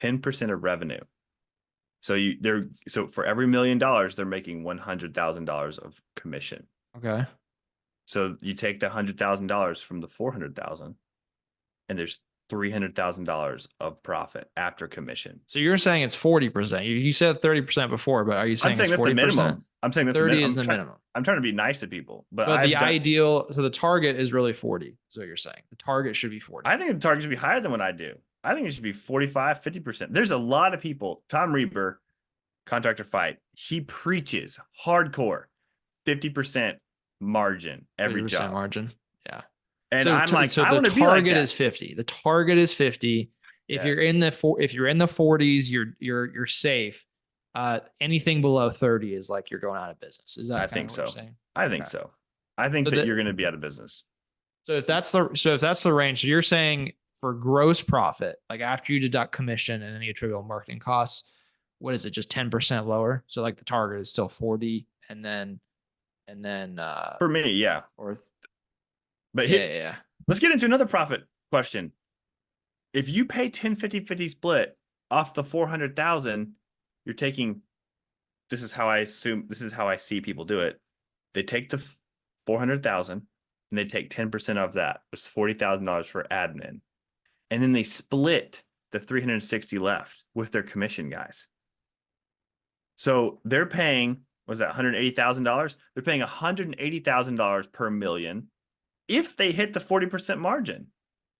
10% of revenue. So for every $1 million, they're making $100,000 of commission. Okay. So you take the $100,000 from the 400,000, and there's $300,000 of profit after commission. So you're saying it's 40%. You said 30% before, but are you saying I'm saying it's that's 40%? the minimum. I'm saying that's 30 the is the minimum. I'm trying to be nice to people, But the ideal, so the target is really 40. Is what you're saying. The target should be 40. I think the target should be higher than what I do. I think it should be 45, 50%. There's a lot of people. Tom Reber, Contractor Fight, he preaches hardcore 50% margin every 50% job. margin. Yeah. And so, I'm like, so I the want to be like target that. is 50. The target is 50. If you're in the 40s, you're safe. Anything below 30 is like you're going out of business. Is that I kind think of what so. you're saying? I think Okay. so. I think that you're going to be out of business. So if that's the range, so you're saying for gross profit, like after you deduct commission and any attributable marketing costs, what is it? Just 10% lower? So like the target is still 40, and then for me, yeah. But yeah. Let's get into another profit question. If you pay 10-50-50 split off the 400,000, you're taking, this is how I see people do it. They take the 400,000 and they take 10% of that, which is $40,000 for admin. And then they split the 360 left with their commission guys. So they're paying, was that $180,000? They're paying $180,000 per million if they hit the 40% margin,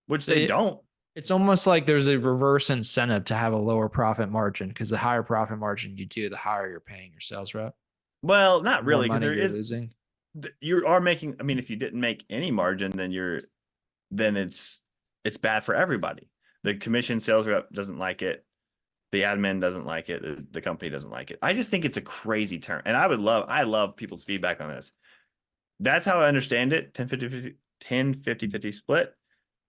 which they don't. It's almost like there's a reverse incentive to have a lower profit margin, because the higher profit margin you do, the higher you're paying your sales rep. Well, not really, because losing. You are making. I mean, if you didn't make any margin, then it's bad for everybody. The commission sales rep doesn't like it. The admin doesn't like it. The company doesn't like it. I just think it's a crazy term, and I love people's feedback on this. That's how I understand it. 10-50-50 split.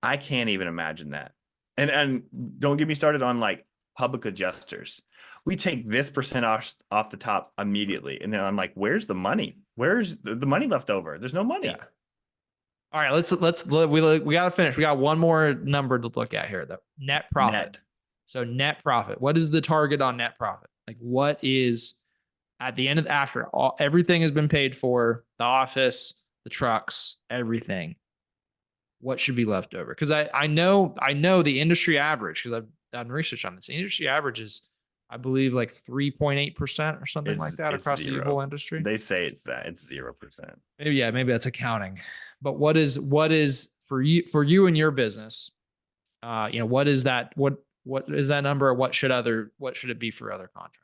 I can't even imagine that. And don't get me started on like public adjusters. We take this percent off the top immediately, and then I'm like, where's the money? Where's the money left over? There's no money. Yeah. All right, we got to finish. We got one more number to look at here, the net profit. So net profit. What is the target on net profit? Like, what is at the end of everything has been paid for, the office, the trucks, everything. What should be left over? Because I know the industry average, because I've done research on this. The industry average is, I believe, like 3.8% or something like that across the whole industry. They say it's 0%. Maybe that's accounting. But what is for you and your business? What is that? What is that number? What should it be for other contractors?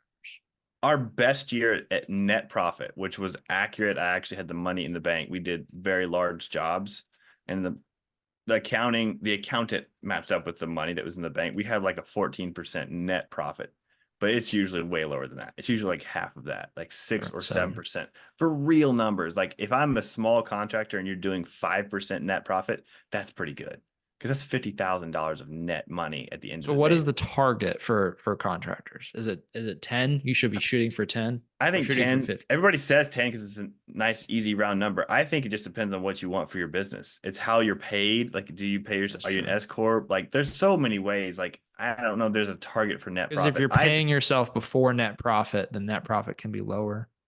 Our best year at net profit, which was accurate, I actually had the money in the bank. We did very large jobs, and the accountant matched up with the money that was in the bank. We had like a 14% net profit, but it's usually way lower than that. It's usually like half of that, like 6 or 7% for real numbers. Like if I'm a small contractor and you're doing 5% net profit, that's pretty good, because that's $50,000 of net money at the end. So what is the target for contractors? Is it 10? You should be shooting for 10. I think 10. Everybody says 10 because it's a nice, easy, round number. I think it just depends on what you want for your business. It's how you're paid. Like, do you pay yourself? Are you an S corp? Like, there's so many ways. Like, I don't know. There's a target for net profit. Because if you're paying yourself before net profit, then net profit can be lower.